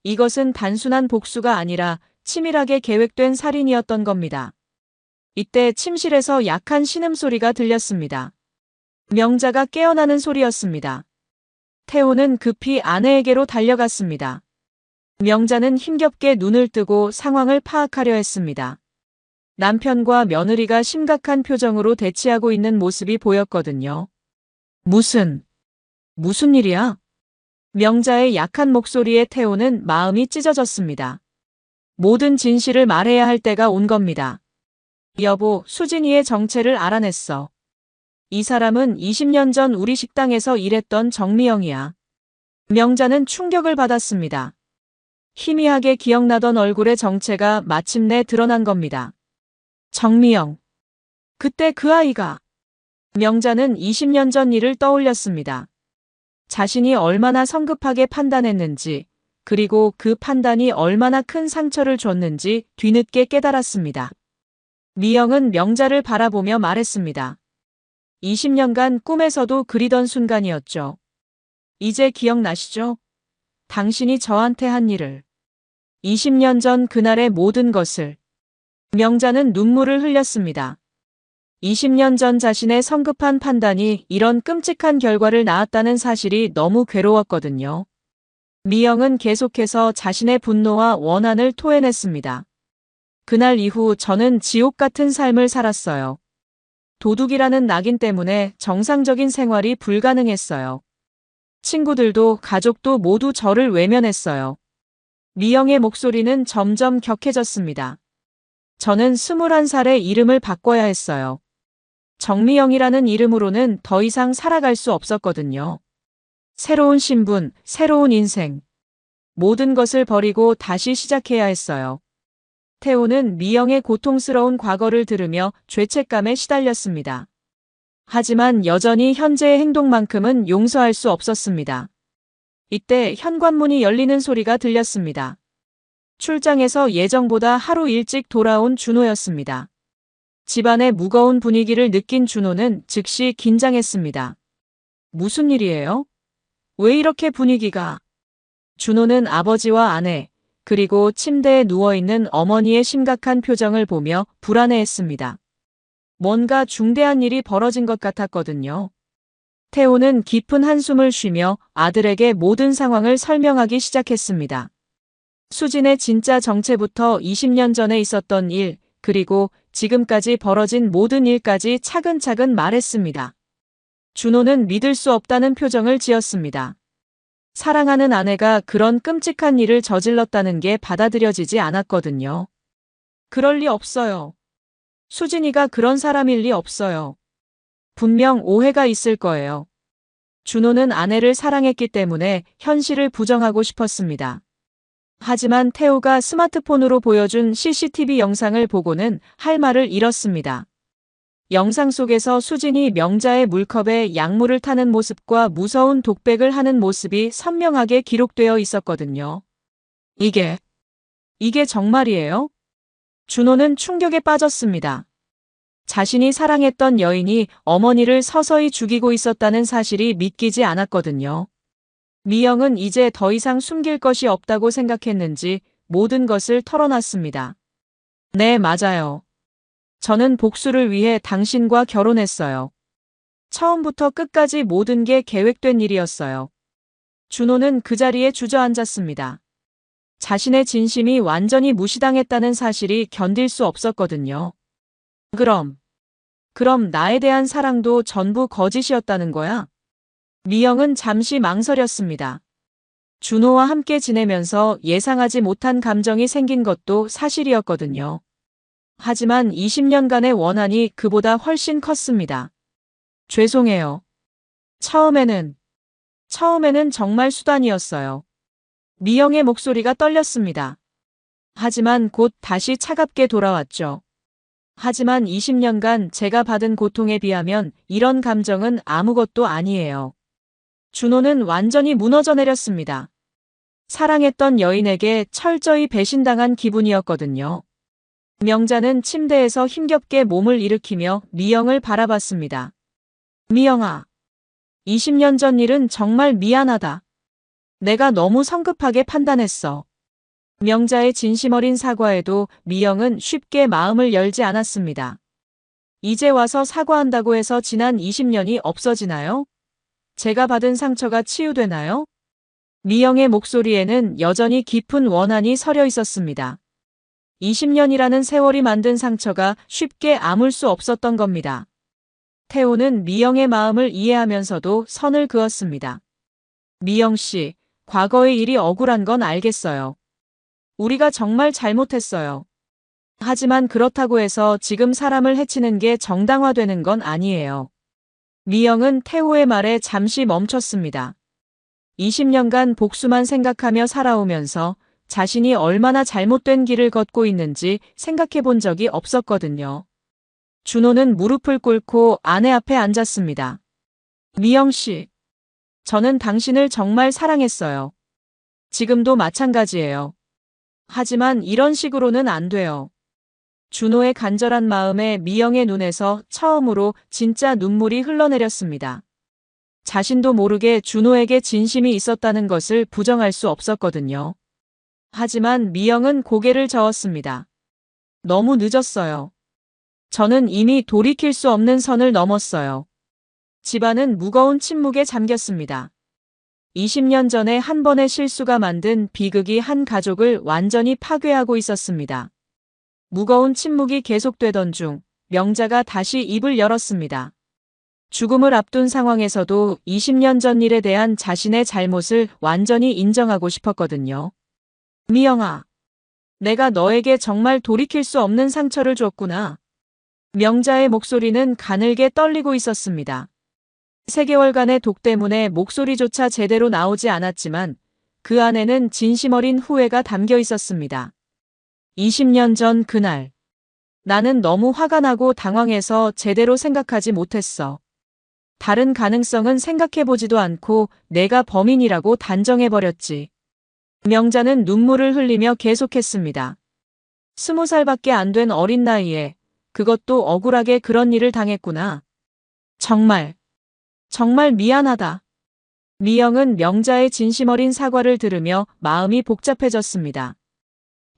[SPEAKER 1] 이것은 단순한 복수가 아니라 치밀하게 계획된 살인이었던 겁니다. 이때 침실에서 약한 신음소리가 들렸습니다. 명자가 깨어나는 소리였습니다. 태호는 급히 아내에게로 달려갔습니다. 명자는 힘겹게 눈을 뜨고 상황을 파악하려 했습니다. 남편과 며느리가 심각한 표정으로 대치하고 있는 모습이 보였거든요. 무슨 일이야? 명자의 약한 목소리에 태호는 마음이 찢어졌습니다. 모든 진실을 말해야 할 때가 온 겁니다. 여보, 수진이의 정체를 알아냈어. 이 사람은 20년 전 우리 식당에서 일했던 정미영이야. 명자는 충격을 받았습니다. 희미하게 기억나던 얼굴의 정체가 마침내 드러난 겁니다. 정미영. 그때 그 아이가. 명자는 20년 전 일을 떠올렸습니다. 자신이 얼마나 성급하게 판단했는지, 그리고 그 판단이 얼마나 큰 상처를 줬는지 뒤늦게 깨달았습니다. 미영은 명자를 바라보며 말했습니다. 20년간 꿈에서도 그리던 순간이었죠. 이제 기억나시죠? 당신이 저한테 한 일을. 20년 전 그날의 모든 것을. 명자는 눈물을 흘렸습니다. 20년 전 자신의 성급한 판단이 이런 끔찍한 결과를 낳았다는 사실이 너무 괴로웠거든요. 미영은 계속해서 자신의 분노와 원한을 토해냈습니다. 그날 이후 저는 지옥 같은 삶을 살았어요. 도둑이라는 낙인 때문에 정상적인 생활이 불가능했어요. 친구들도 가족도 모두 저를 외면했어요. 미영의 목소리는 점점 격해졌습니다. 저는 21살에 이름을 바꿔야 했어요. 정미영이라는 이름으로는 더 이상 살아갈 수 없었거든요. 새로운 신분, 새로운 인생. 모든 것을 버리고 다시 시작해야 했어요. 태호는 미영의 고통스러운 과거를 들으며 죄책감에 시달렸습니다. 하지만 여전히 현재의 행동만큼은 용서할 수 없었습니다. 이때 현관문이 열리는 소리가 들렸습니다. 출장에서 예정보다 하루 일찍 돌아온 준호였습니다. 집안의 무거운 분위기를 느낀 준호는 즉시 긴장했습니다. 무슨 일이에요? 왜 이렇게 분위기가? 준호는 아버지와 아내, 그리고 침대에 누워있는 어머니의 심각한 표정을 보며 불안해했습니다. 뭔가 중대한 일이 벌어진 것 같았거든요. 태호는 깊은 한숨을 쉬며 아들에게 모든 상황을 설명하기 시작했습니다. 수진의 진짜 정체부터 20년 전에 있었던 일, 그리고 지금까지 벌어진 모든 일까지 차근차근 말했습니다. 준호는 믿을 수 없다는 표정을 지었습니다. 사랑하는 아내가 그런 끔찍한 일을 저질렀다는 게 받아들여지지 않았거든요. 그럴 리 없어요. 수진이가 그런 사람일 리 없어요. 분명 오해가 있을 거예요. 준호는 아내를 사랑했기 때문에 현실을 부정하고 싶었습니다. 하지만 태호가 스마트폰으로 보여준 CCTV 영상을 보고는 할 말을 잃었습니다. 영상 속에서 수진이 명자의 물컵에 약물을 타는 모습과 무서운 독백을 하는 모습이 선명하게 기록되어 있었거든요. 이게 정말이에요? 준호는 충격에 빠졌습니다. 자신이 사랑했던 여인이 어머니를 서서히 죽이고 있었다는 사실이 믿기지 않았거든요. 미영은 이제 더 이상 숨길 것이 없다고 생각했는지 모든 것을 털어놨습니다. 네, 맞아요. 저는 복수를 위해 당신과 결혼했어요. 처음부터 끝까지 모든 게 계획된 일이었어요. 준호는 그 자리에 주저앉았습니다. 자신의 진심이 완전히 무시당했다는 사실이 견딜 수 없었거든요. 그럼 나에 대한 사랑도 전부 거짓이었다는 거야? 미영은 잠시 망설였습니다. 준호와 함께 지내면서 예상하지 못한 감정이 생긴 것도 사실이었거든요. 하지만 20년간의 원한이 그보다 훨씬 컸습니다. 죄송해요. 처음에는 정말 수단이었어요. 미영의 목소리가 떨렸습니다. 하지만 곧 다시 차갑게 돌아왔죠. 하지만 20년간 제가 받은 고통에 비하면 이런 감정은 아무것도 아니에요. 준호는 완전히 무너져 내렸습니다. 사랑했던 여인에게 철저히 배신당한 기분이었거든요. 명자는 침대에서 힘겹게 몸을 일으키며 미영을 바라봤습니다. 미영아, 20년 전 일은 정말 미안하다. 내가 너무 성급하게 판단했어. 명자의 진심 어린 사과에도 미영은 쉽게 마음을 열지 않았습니다. 이제 와서 사과한다고 해서 지난 20년이 없어지나요? 제가 받은 상처가 치유되나요? 미영의 목소리에는 여전히 깊은 원한이 서려 있었습니다. 20년이라는 세월이 만든 상처가 쉽게 아물 수 없었던 겁니다. 태호는 미영의 마음을 이해하면서도 선을 그었습니다. 미영 씨, 과거의 일이 억울한 건 알겠어요. 우리가 정말 잘못했어요. 하지만 그렇다고 해서 지금 사람을 해치는 게 정당화되는 건 아니에요. 미영은 태호의 말에 잠시 멈췄습니다. 20년간 복수만 생각하며 살아오면서 자신이 얼마나 잘못된 길을 걷고 있는지 생각해 본 적이 없었거든요. 준호는 무릎을 꿇고 아내 앞에 앉았습니다. 미영 씨, 저는 당신을 정말 사랑했어요. 지금도 마찬가지예요. 하지만 이런 식으로는 안 돼요. 준호의 간절한 마음에 미영의 눈에서 처음으로 진짜 눈물이 흘러내렸습니다. 자신도 모르게 준호에게 진심이 있었다는 것을 부정할 수 없었거든요. 하지만 미영은 고개를 저었습니다. 너무 늦었어요. 저는 이미 돌이킬 수 없는 선을 넘었어요. 집안은 무거운 침묵에 잠겼습니다. 20년 전에 한 번의 실수가 만든 비극이 한 가족을 완전히 파괴하고 있었습니다. 무거운 침묵이 계속되던 중 명자가 다시 입을 열었습니다. 죽음을 앞둔 상황에서도 20년 전 일에 대한 자신의 잘못을 완전히 인정하고 싶었거든요. 미영아, 내가 너에게 정말 돌이킬 수 없는 상처를 줬구나. 명자의 목소리는 가늘게 떨리고 있었습니다. 3개월간의 독 때문에 목소리조차 제대로 나오지 않았지만 그 안에는 진심 어린 후회가 담겨 있었습니다. 20년 전 그날, 나는 너무 화가 나고 당황해서 제대로 생각하지 못했어. 다른 가능성은 생각해보지도 않고 내가 범인이라고 단정해버렸지. 명자는 눈물을 흘리며 계속했습니다. 20살밖에 안 된 어린 나이에 그것도 억울하게 그런 일을 당했구나. 정말 미안하다. 미영은 명자의 진심 어린 사과를 들으며 마음이 복잡해졌습니다.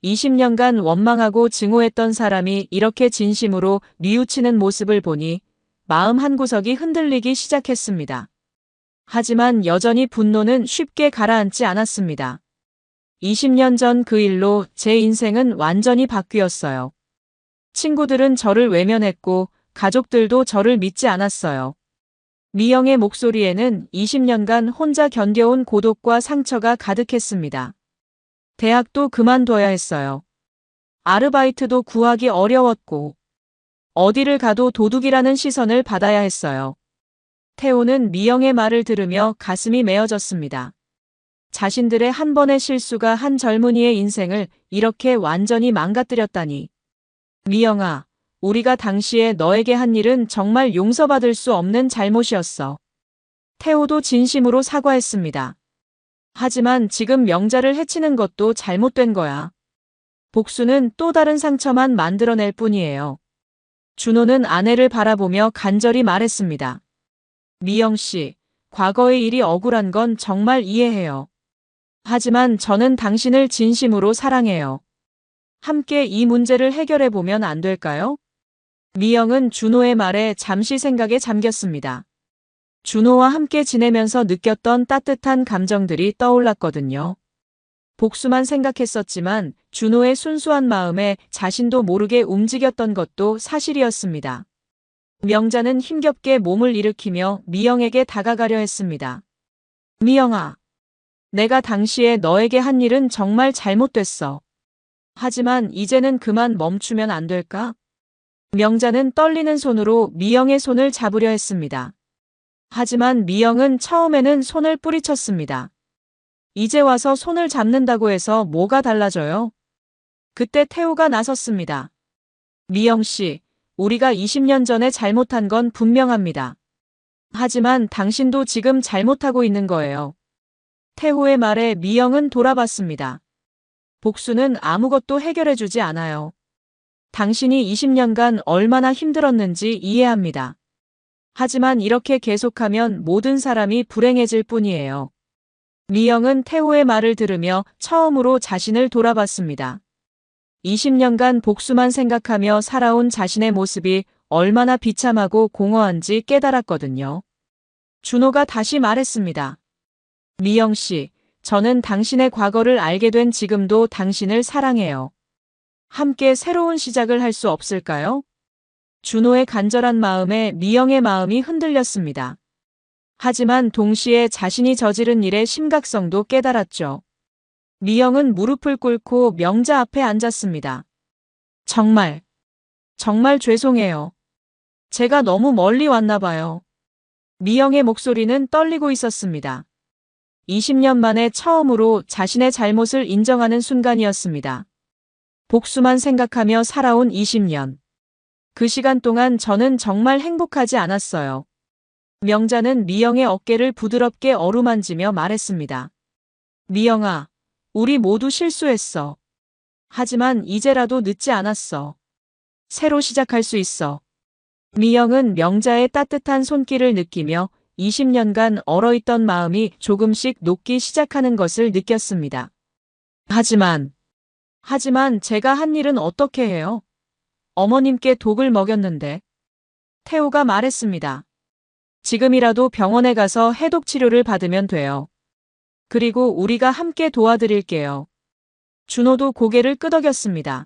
[SPEAKER 1] 20년간 원망하고 증오했던 사람이 이렇게 진심으로 뉘우치는 모습을 보니 마음 한구석이 흔들리기 시작했습니다. 하지만 여전히 분노는 쉽게 가라앉지 않았습니다. 20년 전 그 일로 제 인생은 완전히 바뀌었어요. 친구들은 저를 외면했고 가족들도 저를 믿지 않았어요. 미영의 목소리에는 20년간 혼자 견뎌온 고독과 상처가 가득했습니다. 대학도 그만둬야 했어요. 아르바이트도 구하기 어려웠고 어디를 가도 도둑이라는 시선을 받아야 했어요. 태호는 미영의 말을 들으며 가슴이 메어졌습니다. 자신들의 한 번의 실수가 한 젊은이의 인생을 이렇게 완전히 망가뜨렸다니. 미영아, 우리가 당시에 너에게 한 일은 정말 용서받을 수 없는 잘못이었어. 태호도 진심으로 사과했습니다. 하지만 지금 명자를 해치는 것도 잘못된 거야. 복수는 또 다른 상처만 만들어낼 뿐이에요. 준호는 아내를 바라보며 간절히 말했습니다. 미영 씨, 과거의 일이 억울한 건 정말 이해해요. 하지만 저는 당신을 진심으로 사랑해요. 함께 이 문제를 해결해 보면 안 될까요? 미영은 준호의 말에 잠시 생각에 잠겼습니다. 준호와 함께 지내면서 느꼈던 따뜻한 감정들이 떠올랐거든요. 복수만 생각했었지만 준호의 순수한 마음에 자신도 모르게 움직였던 것도 사실이었습니다. 명자는 힘겹게 몸을 일으키며 미영에게 다가가려 했습니다. 미영아, 내가 당시에 너에게 한 일은 정말 잘못됐어. 하지만 이제는 그만 멈추면 안 될까? 명자는 떨리는 손으로 미영의 손을 잡으려 했습니다. 하지만 미영은 처음에는 손을 뿌리쳤습니다. 이제 와서 손을 잡는다고 해서 뭐가 달라져요? 그때 태호가 나섰습니다. 미영 씨, 우리가 20년 전에 잘못한 건 분명합니다. 하지만 당신도 지금 잘못하고 있는 거예요. 태호의 말에 미영은 돌아봤습니다. 복수는 아무것도 해결해주지 않아요. 당신이 20년간 얼마나 힘들었는지 이해합니다. 하지만 이렇게 계속하면 모든 사람이 불행해질 뿐이에요. 미영은 태호의 말을 들으며 처음으로 자신을 돌아봤습니다. 20년간 복수만 생각하며 살아온 자신의 모습이 얼마나 비참하고 공허한지 깨달았거든요. 준호가 다시 말했습니다. 미영 씨, 저는 당신의 과거를 알게 된 지금도 당신을 사랑해요. 함께 새로운 시작을 할 수 없을까요? 준호의 간절한 마음에 미영의 마음이 흔들렸습니다. 하지만 동시에 자신이 저지른 일의 심각성도 깨달았죠. 미영은 무릎을 꿇고 명자 앞에 앉았습니다. 정말, 정말 죄송해요. 제가 너무 멀리 왔나 봐요. 미영의 목소리는 떨리고 있었습니다. 20년 만에 처음으로 자신의 잘못을 인정하는 순간이었습니다. 복수만 생각하며 살아온 20년. 그 시간 동안 저는 정말 행복하지 않았어요. 명자는 미영의 어깨를 부드럽게 어루만지며 말했습니다. 미영아, 우리 모두 실수했어. 하지만 이제라도 늦지 않았어. 새로 시작할 수 있어. 미영은 명자의 따뜻한 손길을 느끼며 20년간 얼어있던 마음이 조금씩 녹기 시작하는 것을 느꼈습니다. 하지만 제가 한 일은 어떻게 해요? 어머님께 독을 먹였는데. 태호가 말했습니다. 지금이라도 병원에 가서 해독 치료를 받으면 돼요. 그리고 우리가 함께 도와드릴게요. 준호도 고개를 끄덕였습니다.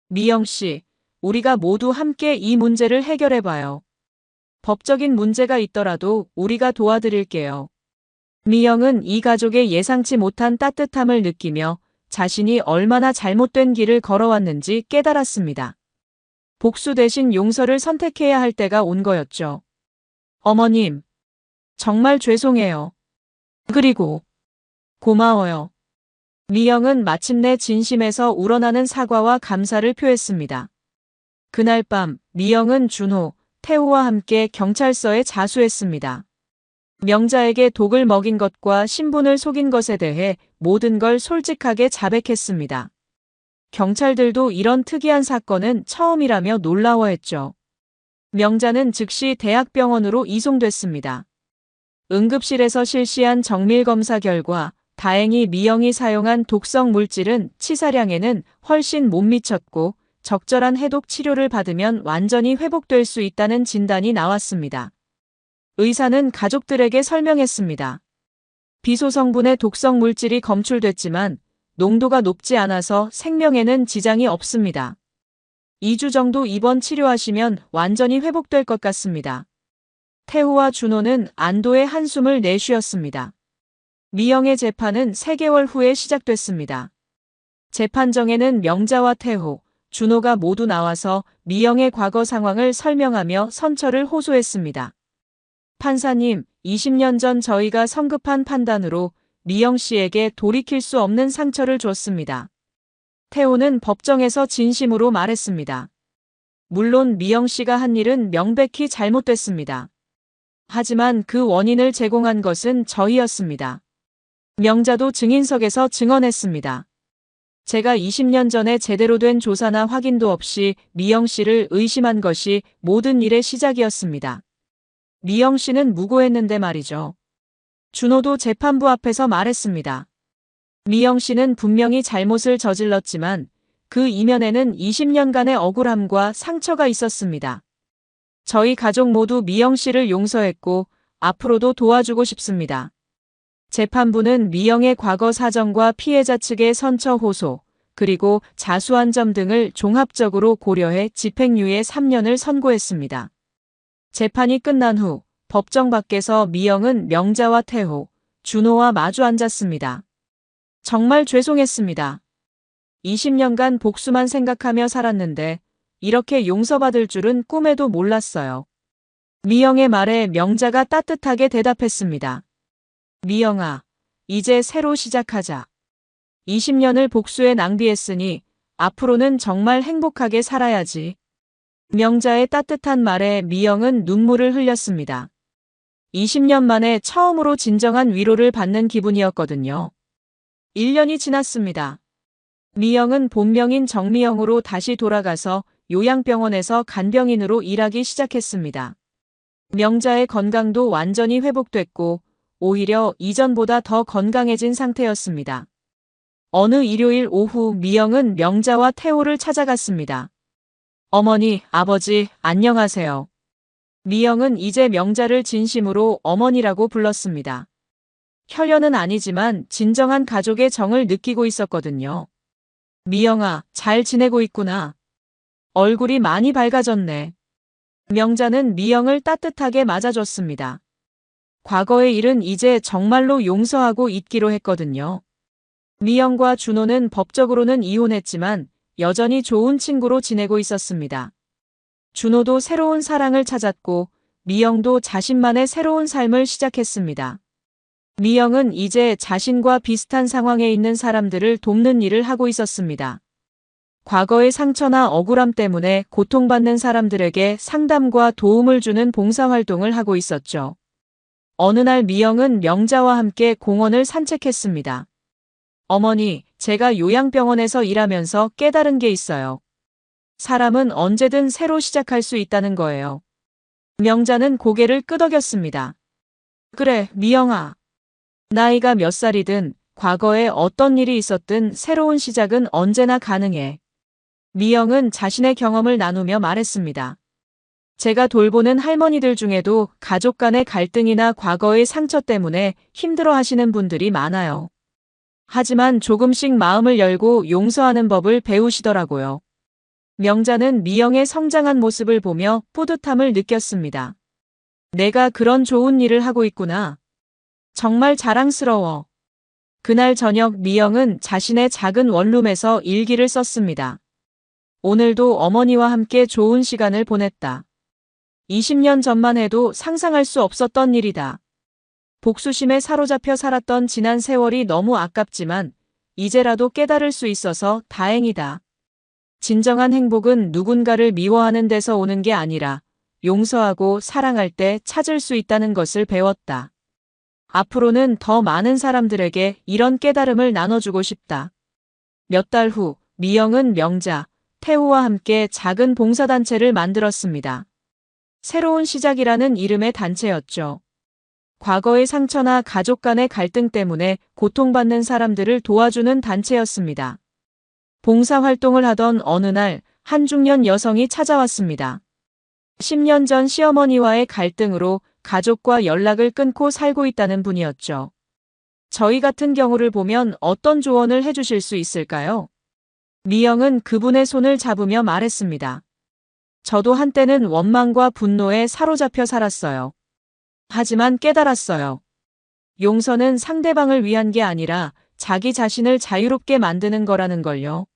[SPEAKER 1] 미영 씨, 우리가 모두 함께 이 문제를 해결해봐요. 법적인 문제가 있더라도 우리가 도와드릴게요. 미영은 이 가족의 예상치 못한 따뜻함을 느끼며 자신이 얼마나 잘못된 길을 걸어왔는지 깨달았습니다. 복수 대신 용서를 선택해야 할 때가 온 거였죠. 어머님, 정말 죄송해요. 그리고 고마워요. 미영은 마침내 진심에서 우러나는 사과와 감사를 표했습니다. 그날 밤 미영은 준호, 태호와 함께 경찰서에 자수했습니다. 명자에게 독을 먹인 것과 신분을 속인 것에 대해 모든 걸 솔직하게 자백했습니다. 경찰들도 이런 특이한 사건은 처음이라며 놀라워했죠. 명자는 즉시 대학병원으로 이송됐습니다. 응급실에서 실시한 정밀검사 결과 다행히 미영이 사용한 독성 물질은 치사량에는 훨씬 못 미쳤고 적절한 해독 치료를 받으면 완전히 회복될 수 있다는 진단이 나왔습니다. 의사는 가족들에게 설명했습니다. 비소 성분의 독성 물질이 검출됐지만 농도가 높지 않아서 생명에는 지장이 없습니다. 2주 정도 입원 치료하시면 완전히 회복될 것 같습니다. 태호와 준호는 안도의 한숨을 내쉬었습니다. 미영의 재판은 3개월 후에 시작됐습니다. 재판정에는 명자와 태호, 준호가 모두 나와서 미영의 과거 상황을 설명하며 선처를 호소했습니다. 판사님, 20년 전 저희가 성급한 판단으로 미영 씨에게 돌이킬 수 없는 상처를 줬습니다. 태호는 법정에서 진심으로 말했습니다. 물론 미영 씨가 한 일은 명백히 잘못됐습니다. 하지만 그 원인을 제공한 것은 저희였습니다. 명자도 증인석에서 증언했습니다. 제가 20년 전에 제대로 된 조사나 확인도 없이 미영 씨를 의심한 것이 모든 일의 시작이었습니다. 미영 씨는 무고했는데 말이죠. 준호도 재판부 앞에서 말했습니다. 미영 씨는 분명히 잘못을 저질렀지만 그 이면에는 20년간의 억울함과 상처가 있었습니다. 저희 가족 모두 미영 씨를 용서했고 앞으로도 도와주고 싶습니다. 재판부는 미영의 과거 사정과 피해자 측의 선처 호소, 그리고 자수한 점 등을 종합적으로 고려해 집행유예 3년을 선고했습니다. 재판이 끝난 후 법정 밖에서 미영은 명자와 태호, 준호와 마주 앉았습니다. 정말 죄송했습니다. 20년간 복수만 생각하며 살았는데 이렇게 용서받을 줄은 꿈에도 몰랐어요. 미영의 말에 명자가 따뜻하게 대답했습니다. 미영아, 이제 새로 시작하자. 20년을 복수에 낭비했으니 앞으로는 정말 행복하게 살아야지. 명자의 따뜻한 말에 미영은 눈물을 흘렸습니다. 20년 만에 처음으로 진정한 위로를 받는 기분이었거든요. 1년이 지났습니다. 미영은 본명인 정미영으로 다시 돌아가서 요양병원에서 간병인으로 일하기 시작했습니다. 명자의 건강도 완전히 회복됐고 오히려 이전보다 더 건강해진 상태였습니다. 어느 일요일 오후 미영은 명자와 태호를 찾아갔습니다. 어머니, 아버지, 안녕하세요. 미영은 이제 명자를 진심으로 어머니라고 불렀습니다. 혈연은 아니지만 진정한 가족의 정을 느끼고 있었거든요. 미영아, 잘 지내고 있구나. 얼굴이 많이 밝아졌네. 명자는 미영을 따뜻하게 맞아줬습니다. 과거의 일은 이제 정말로 용서하고 잊기로 했거든요. 미영과 준호는 법적으로는 이혼했지만 여전히 좋은 친구로 지내고 있었습니다. 준호도 새로운 사랑을 찾았고 미영도 자신만의 새로운 삶을 시작했습니다. 미영은 이제 자신과 비슷한 상황에 있는 사람들을 돕는 일을 하고 있었습니다. 과거의 상처나 억울함 때문에 고통받는 사람들에게 상담과 도움을 주는 봉사활동을 하고 있었죠. 어느 날 미영은 명자와 함께 공원을 산책했습니다. 어머니, 제가 요양병원에서 일하면서 깨달은 게 있어요. 사람은 언제든 새로 시작할 수 있다는 거예요. 명자는 고개를 끄덕였습니다. 그래, 미영아. 나이가 몇 살이든 과거에 어떤 일이 있었든 새로운 시작은 언제나 가능해. 미영은 자신의 경험을 나누며 말했습니다. 제가 돌보는 할머니들 중에도 가족 간의 갈등이나 과거의 상처 때문에 힘들어 하시는 분들이 많아요. 하지만 조금씩 마음을 열고 용서하는 법을 배우시더라고요. 명자는 미영의 성장한 모습을 보며 뿌듯함을 느꼈습니다. 내가 그런 좋은 일을 하고 있구나. 정말 자랑스러워. 그날 저녁 미영은 자신의 작은 원룸에서 일기를 썼습니다. 오늘도 어머니와 함께 좋은 시간을 보냈다. 20년 전만 해도 상상할 수 없었던 일이다. 복수심에 사로잡혀 살았던 지난 세월이 너무 아깝지만 이제라도 깨달을 수 있어서 다행이다. 진정한 행복은 누군가를 미워하는 데서 오는 게 아니라 용서하고 사랑할 때 찾을 수 있다는 것을 배웠다. 앞으로는 더 많은 사람들에게 이런 깨달음을 나눠주고 싶다. 몇 달 후 미영은 명자, 태우와 함께 작은 봉사단체를 만들었습니다. 새로운 시작이라는 이름의 단체였죠. 과거의 상처나 가족 간의 갈등 때문에 고통받는 사람들을 도와주는 단체였습니다. 봉사활동을 하던 어느 날 한 중년 여성이 찾아왔습니다. 10년 전 시어머니와의 갈등으로 가족과 연락을 끊고 살고 있다는 분이었죠. 저희 같은 경우를 보면 어떤 조언을 해주실 수 있을까요? 미영은 그분의 손을 잡으며 말했습니다. 저도 한때는 원망과 분노에 사로잡혀 살았어요. 하지만 깨달았어요. 용서는 상대방을 위한 게 아니라 자기 자신을 자유롭게 만드는 거라는 걸요.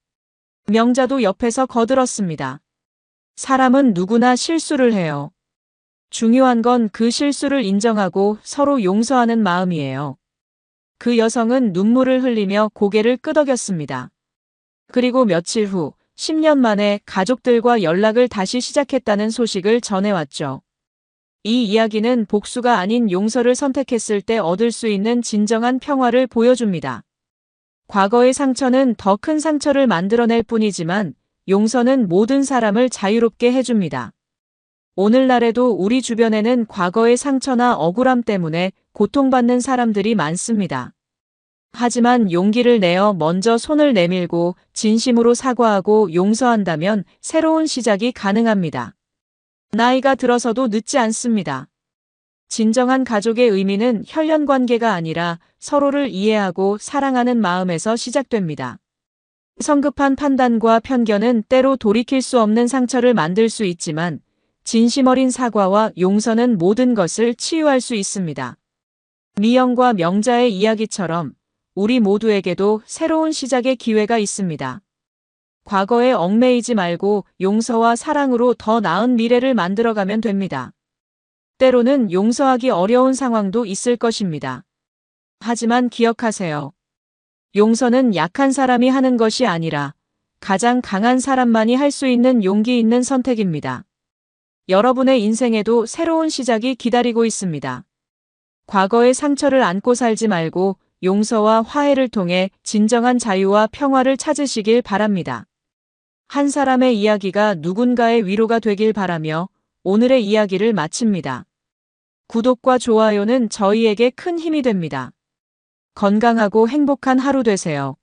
[SPEAKER 1] 명자도 옆에서 거들었습니다. 사람은 누구나 실수를 해요. 중요한 건 그 실수를 인정하고 서로 용서하는 마음이에요. 그 여성은 눈물을 흘리며 고개를 끄덕였습니다. 그리고 며칠 후 10년 만에 가족들과 연락을 다시 시작했다는 소식을 전해왔죠. 이 이야기는 복수가 아닌 용서를 선택했을 때 얻을 수 있는 진정한 평화를 보여줍니다. 과거의 상처는 더 큰 상처를 만들어낼 뿐이지만 용서는 모든 사람을 자유롭게 해줍니다. 오늘날에도 우리 주변에는 과거의 상처나 억울함 때문에 고통받는 사람들이 많습니다. 하지만 용기를 내어 먼저 손을 내밀고 진심으로 사과하고 용서한다면 새로운 시작이 가능합니다. 나이가 들어서도 늦지 않습니다. 진정한 가족의 의미는 혈연 관계가 아니라 서로를 이해하고 사랑하는 마음에서 시작됩니다. 성급한 판단과 편견은 때로 돌이킬 수 없는 상처를 만들 수 있지만 진심 어린 사과와 용서는 모든 것을 치유할 수 있습니다. 미영과 명자의 이야기처럼 우리 모두에게도 새로운 시작의 기회가 있습니다. 과거에 얽매이지 말고 용서와 사랑으로 더 나은 미래를 만들어가면 됩니다. 때로는 용서하기 어려운 상황도 있을 것입니다. 하지만 기억하세요. 용서는 약한 사람이 하는 것이 아니라 가장 강한 사람만이 할 수 있는 용기 있는 선택입니다. 여러분의 인생에도 새로운 시작이 기다리고 있습니다. 과거의 상처를 안고 살지 말고 용서와 화해를 통해 진정한 자유와 평화를 찾으시길 바랍니다. 한 사람의 이야기가 누군가의 위로가 되길 바라며 오늘의 이야기를 마칩니다. 구독과 좋아요는 저희에게 큰 힘이 됩니다. 건강하고 행복한 하루 되세요.